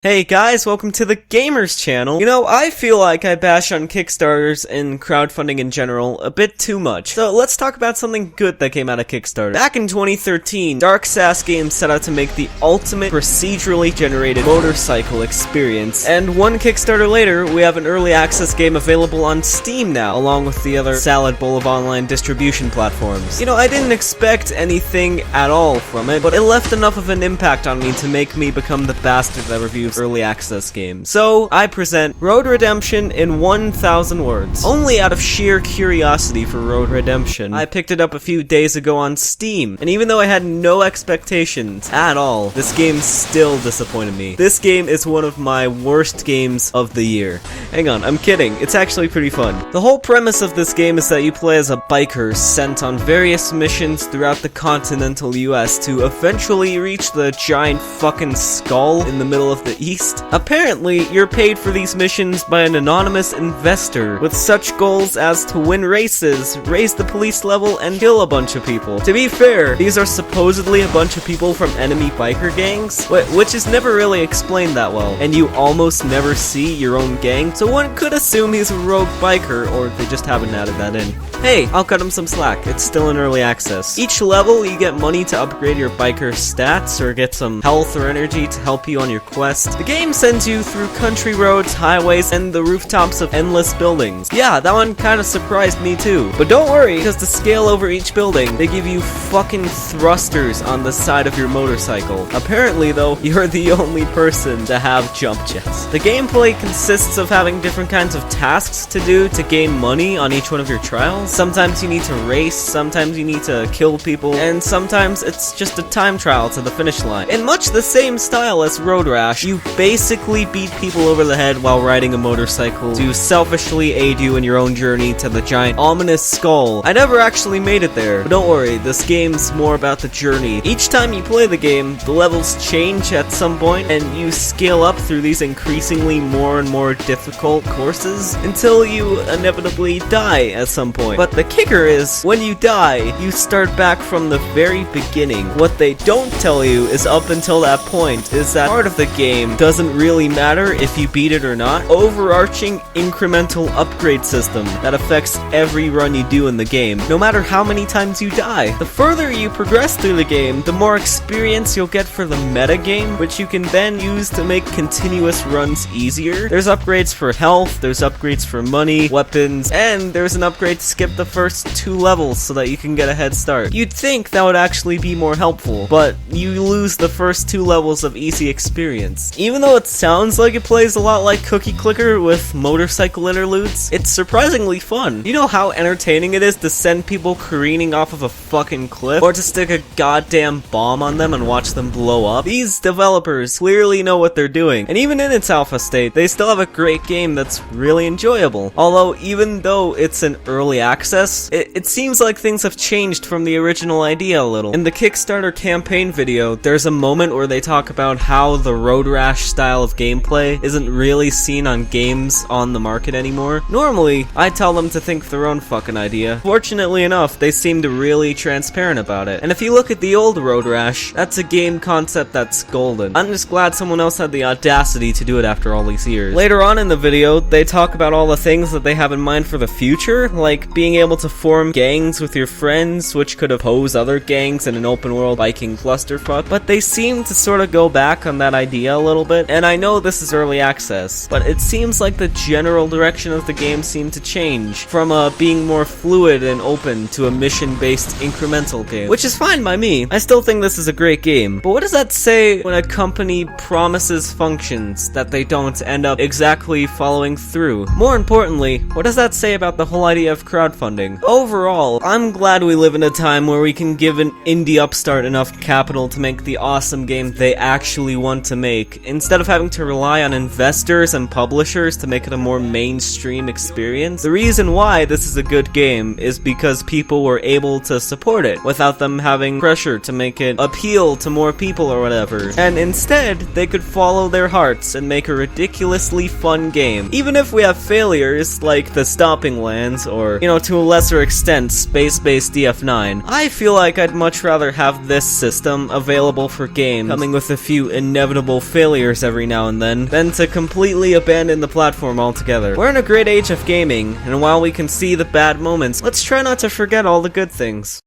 Hey guys, welcome to the Gamers Channel. You know, I feel like I bash on Kickstarters and crowdfunding in general a bit too much. So let's talk about something good that came out of Kickstarter. Back in 2013, Dark Sass Games set out to make the ultimate procedurally generated motorcycle experience. And one Kickstarter later, we have an early access game available on Steam now, along with the other salad bowl of online distribution platforms. You know, I didn't expect anything at all from it, but it left enough of an impact on me to make me become the bastard that reviews early access games. So, I present Road Redemption in 1,000 words. Only out of sheer curiosity for Road Redemption, I picked it up a few days ago on Steam, and even though I had no expectations at all, this game still disappointed me. This game is one of my worst games of the year. Hang on, I'm kidding. It's actually pretty fun. The whole premise of this game is that you play as a biker sent on various missions throughout the continental US to eventually reach the giant fucking skull in the middle of the East. Apparently, you're paid for these missions by an anonymous investor with such goals as to win races, raise the police level, and kill a bunch of people. To be fair, these are supposedly a bunch of people from enemy biker gangs, which is never really explained that well, and you almost never see your own gang, so one could assume he's a rogue biker, or they just haven't added that in. Hey, I'll cut him some slack, it's still in early access. Each level, you get money to upgrade your biker stats, or get some health or energy to help you on your quest. The game sends you through country roads, highways, and the rooftops of endless buildings. Yeah, that one kinda surprised me too. But don't worry, because to scale over each building, they give you fucking thrusters on the side of your motorcycle. Apparently though, you're the only person to have jump jets. The gameplay consists of having different kinds of tasks to do to gain money on each one of your trials. Sometimes you need to race, sometimes you need to kill people, and sometimes it's just a time trial to the finish line. In much the same style as Road Rash, you basically beat people over the head while riding a motorcycle to selfishly aid you in your own journey to the giant ominous skull. I never actually made it there, but don't worry, this game's more about the journey. Each time you play the game, the levels change at some point, and you scale up through these increasingly more and more difficult courses until you inevitably die at some point. But the kicker is, when you die, you start back from the very beginning. What they don't tell you is up until that point is that part of the game doesn't really matter if you beat it or not. Overarching incremental upgrade system that affects every run you do in the game, no matter how many times you die. The further you progress through the game, the more experience you'll get for the meta game, which you can then use to make continuous runs easier. There's upgrades for health, there's upgrades for money, weapons, and there's an upgrade to skip the first 2 levels so that you can get a head start. You'd think that would actually be more helpful, but you lose the first 2 levels of easy experience. Even though it sounds like it plays a lot like Cookie Clicker with motorcycle interludes, it's surprisingly fun. You know how entertaining it is to send people careening off of a fucking cliff, or to stick a goddamn bomb on them and watch them blow up? These developers clearly know what they're doing, and even in its alpha state, they still have a great game that's really enjoyable. Although, even though it's an early access, it seems like things have changed from the original idea a little. In the Kickstarter campaign video, there's a moment where they talk about how the Road Rash style of gameplay isn't really seen on games on the market anymore. Normally, I tell them to think their own fucking idea. Fortunately enough, they seemed really transparent about it. And if you look at the old Road Rash, that's a game concept that's golden. I'm just glad someone else had the audacity to do it after all these years. Later on in the video, they talk about all the things that they have in mind for the future, like being able to form gangs with your friends, which could oppose other gangs in an open world biking clusterfuck, but they seem to sort of go back on that idea a little bit, and I know this is early access, but it seems like the general direction of the game seemed to change from being more fluid and open to a mission-based incremental game, which is fine by me. I still think this is a great game, but what does that say when a company promises functions that they don't end up exactly following through? More importantly, what does that say about the whole idea of crowdfunding? Overall, I'm glad we live in a time where we can give an indie upstart enough capital to make the awesome game they actually want to make, instead of having to rely on investors and publishers to make it a more mainstream experience. The reason why this is a good game is because people were able to support it without them having pressure to make it appeal to more people or whatever, and instead they could follow their hearts and make a ridiculously fun game. Even if we have failures like the Stomping Lands or, you know, to a lesser extent, Space-Based DF9, I feel like I'd much rather have this system available for games, coming with a few inevitable failures every now and then, than to completely abandon the platform altogether. We're in a great age of gaming, and while we can see the bad moments, let's try not to forget all the good things.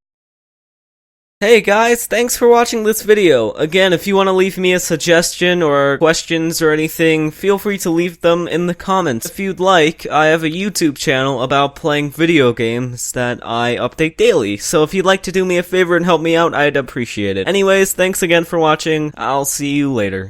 Hey guys, thanks for watching this video. Again, if you want to leave me a suggestion or questions or anything, feel free to leave them in the comments. If you'd like, I have a YouTube channel about playing video games that I update daily, so if you'd like to do me a favor and help me out, I'd appreciate it. Anyways, thanks again for watching. I'll see you later.